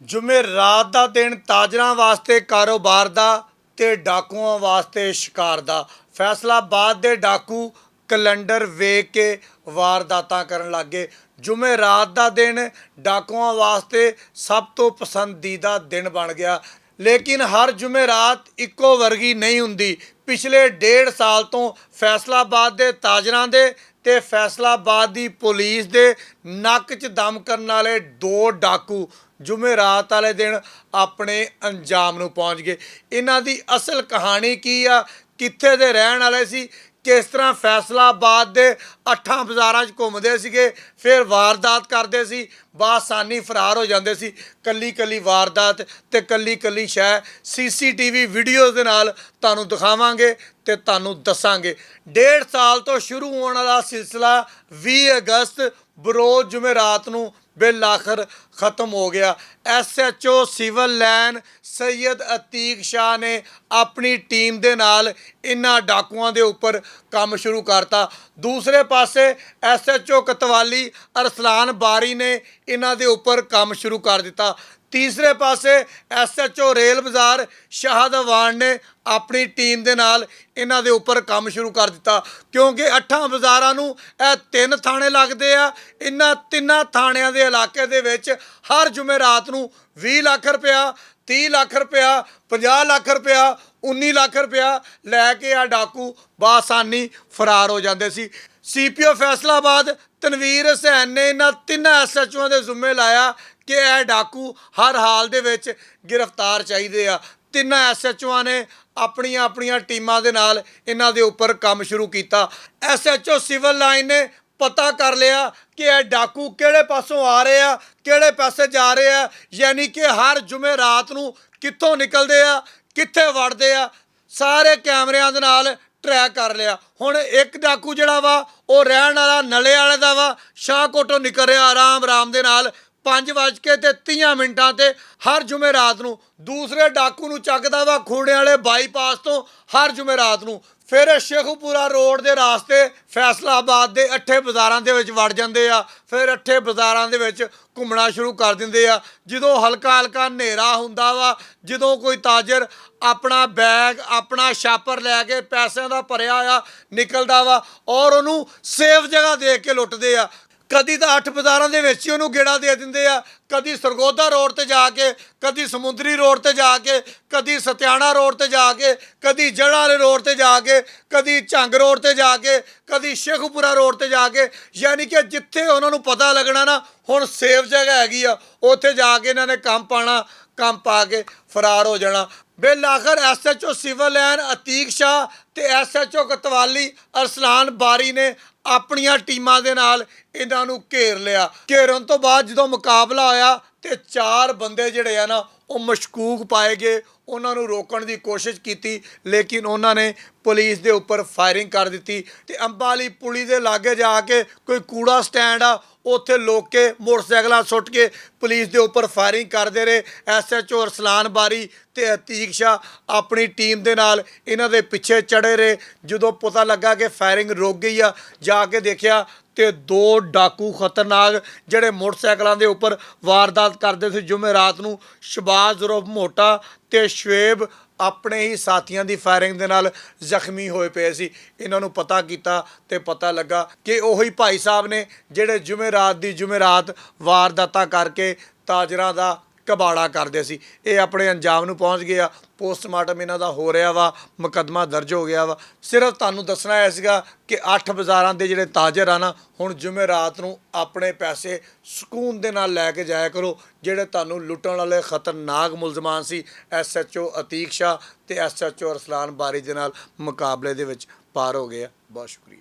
ਜੁਮੇਰਾਤ ਦਾ ਦਿਨ ਤਾਜਰਾਂ ਵਾਸਤੇ ਕਾਰੋਬਾਰ ਦਾ ਤੇ ਡਾਕੂਆਂ ਵਾਸਤੇ ਸ਼ਿਕਾਰ ਦਾ। ਫੈਸਲਾਬਾਦ ਦੇ ਡਾਕੂ ਕੈਲੰਡਰ ਵੇਖ ਕੇ ਵਾਰਦਾਤਾਂ ਕਰਨ ਲੱਗੇ। ਜੁਮੇਰਾਤ ਦਾ ਦਿਨ ਡਾਕੂਆਂ ਵਾਸਤੇ ਸਭ ਤੋਂ ਪਸੰਦੀਦਾ ਦਿਨ ਬਣ ਗਿਆ। ਲੇਕਿਨ ਹਰ ਜੁਮੇਰਾਤ ਇੱਕੋ ਵਰਗੀ ਨਹੀਂ ਹੁੰਦੀ। ਪਿਛਲੇ 1.5 ਸਾਲ ਤੋਂ ਫੈਸਲਾਬਾਦ ਦੇ ਤਾਜਰਾਂ ਦੇ ਤੇ ਫੈਸਲਾਬਾਦ ਦੀ ਪੁਲਿਸ ਦੇ ਨੱਕ 'ਚ ਦਮ ਕਰਨ ਵਾਲੇ 2 ਡਾਕੂ ਜੁਮੇਰਾਤ ਵਾਲੇ ਦਿਨ ਆਪਣੇ ਅੰਜਾਮ ਨੂੰ ਪਹੁੰਚ ਗਏ। ਇਹਨਾਂ ਦੀ ਅਸਲ ਕਹਾਣੀ ਕੀ ਆ, ਕਿੱਥੇ ਦੇ ਰਹਿਣ ਵਾਲੇ ਸੀ, ਕਿਸ ਤਰ੍ਹਾਂ ਫੈਸਲਾਬਾਦ ਦੇ 8 ਬਾਜ਼ਾਰਾਂ 'ਚ ਘੁੰਮਦੇ ਸੀਗੇ, ਫਿਰ ਵਾਰਦਾਤ ਕਰਦੇ ਸੀ, ਬਾਸਾਨੀ ਫਰਾਰ ਹੋ ਜਾਂਦੇ ਸੀ। ਕੱਲੀ ਵਾਰਦਾਤ ਤੇ ਕੱਲੀ ਸ਼ੈ CCTV ਵੀਡੀਓਜ਼ ਦੇ ਨਾਲ ਤੁਹਾਨੂੰ ਦਿਖਾਵਾਂਗੇ ਤੇ ਤੁਹਾਨੂੰ ਦੱਸਾਂਗੇ। 1.5 ਸਾਲ ਤੋਂ ਸ਼ੁਰੂ ਹੋਣ ਵਾਲਾ ਸਿਲਸਿਲਾ 20 ਅਗਸਤ ਬਰੋਜ਼ ਜੁਮੇਰਾਤ ਨੂੰ ਬਿਲਾਖਰ ख़त्म हो गया। SHO civil line Syed Atiq Shah ने अपनी टीम दे नाल इन्हां डाकुआं दे उपर काम शुरू करता। दूसरे पासे SHO कतवाली अरसलान बारी ने इन्हां दे उपर काम शुरू कर दिता। तीसरे पासे SHO रेल बाज़ार शाहद अवान ने अपनी टीम दे नाल इन्हां दे उपर काम शुरू कर दिता, क्योंकि 8 बाज़ारां नूं ਇਹ 3 थाणे लगदे आ। इन्हां 3 थाणिਆਂ ਦੇ इलाके दे विच हर जुमेरात नूं 20 ਲੱਖ रुपया, 30 ਲੱਖ रुपया, 50 ਲੱਖ रुपया, 19 ਲੱਖ रुपया लैके आ डाकू बासानी फरार हो जाते सी। CPO फैसलाबाद तनवीर हुसैन ने इन्हां 3 SHO ਦੇ ਜ਼ਿੰਮੇ ਲਾਇਆ कि यह डाकू हर हाल दे विच गिरफ्तार चाहिए आ। 3 SHO ने अपनियां अपनियां टीमां दे नाल इन्हां दे उपर काम शुरू किया। SHO सिविल लाइन ने पता कर लिया कि यह डाकू किहड़े पासों आ रहे आ, किहड़े पासे जा रहे आ, यानी कि हर जुमेरात नूं कित्थों निकलदे आ, कित्थे वड़दे आ, सारे कैमरिਆਂ ਦੇ नाल ट्रैक कर लिया। हुण एक डाकू जिहड़ा वा ਉਹ ਰਹਿਣ ਵਾਲਾ ਨਲੇ ਵਾਲੇ ਦਾ ਵਾ, ਸ਼ਾਹਕੋਟੋਂ निकल रहा आराम दे नाल 5:30 ਤੇ हर जुमेरात ਨੂੰ। दूसरे डाकू ਨੂੰ ਚੱਕਦਾ ਵਾ ਖੂੜੇ ਵਾਲੇ ਬਾਈਪਾਸ ਤੋਂ हर जुमेरात ਨੂੰ। फिर शेखुपुरा रोड के रास्ते फैसलाबाद के 8 बाज़ारां दे विच वड़ जाते आ। फिर 8 बाज़ारां दे विच घूमना शुरू कर देंगे आ। जो हल्का हनेरा हुंदा वा, जो कोई ताजर अपना बैग अपना छापर लैके पैसों का भरिया होया निकलदा वा और उन्होंने सेफ जगह दे के लुटदे आ। कदी तो 8 बाज़ारां दे विच ही उन्होंने गेड़ा दे दिंदे आ, कदी सरगोधा रोड ते जाके, कदी समुंदरी रोड ते जाके, कदी सत्याना रोड ते जाके, कदी जड़ा वाले रोड ते जाके, कदी झंग रोड ते जाके, कदी शेखुपुरा रोड ते जाके। यानी कि जिथे उन्होंने पता लगना ना हुण सेफ जगह हैगी आ, उत्थे जाके इन्हां ने काम पाना, काम पा के फरार हो जाना। बिलाखर SHO civil line Atiq Shah ते SHO कतवाली अरसलान बारी ने अपनियां टीमां दे नाल इन्हां नूं घेर लिया। घेरन तो बाद जो मुकाबला होया ते 4 बंदे जिहड़े आ ना वो मशकूक पाए गए। उन्होंने रोकण की कोशिश की, लेकिन उन्होंने पुलिस के उपर फायरिंग कर दी। तो अंबां वाली पुली के लागे जाके कोई कूड़ा स्टैंड आ, उत्थे लोग के मोटरसाइकिल सुट के पुलिस के उपर फायरिंग करते रहे। SHO अरसलान बारी ते अतीक शाह अपनी टीम के नाल इन्हां दे पिछे चढ़े रहे। जो पता लगा कि फायरिंग रुक गई आ, जाके देखा तो 2 डाकू खतरनाक जिहड़े मोटरसाइकिलों के उपर वारदात करते थे जुमेरात नूं, शबाज उर्फ मोटा ते शुएब अपने ही साथियों की फायरिंग के नाल जख्मी होए पे सी। इन्हों पता किया तो पता लगा कि उही भाई साहब ने जिहड़े जुमेरात वारदातां करके ताजरां दा कबाड़ा करते सी। ये अपने अंजाम नूं पहुँच गया। पोस्टमार्टम इन्हां दा हो रहा वा, मुकदमा दर्ज हो गया वा। सिर्फ तुहानूं दसना है सीगा कि 8 बाज़ारां दे जिहड़े ताजर आ ना, हुण जुमेरात नूं अपने पैसे सुकून दे नाल लैके जाया करो। जिहड़े तुहानूं लुट्टण वाले खतरनाक मुलजमान सी SHO अतीक शाह ते SHO अरसलान बारी दे नाल मुकाबले दे विच पार हो गए। बहुत शुक्रिया।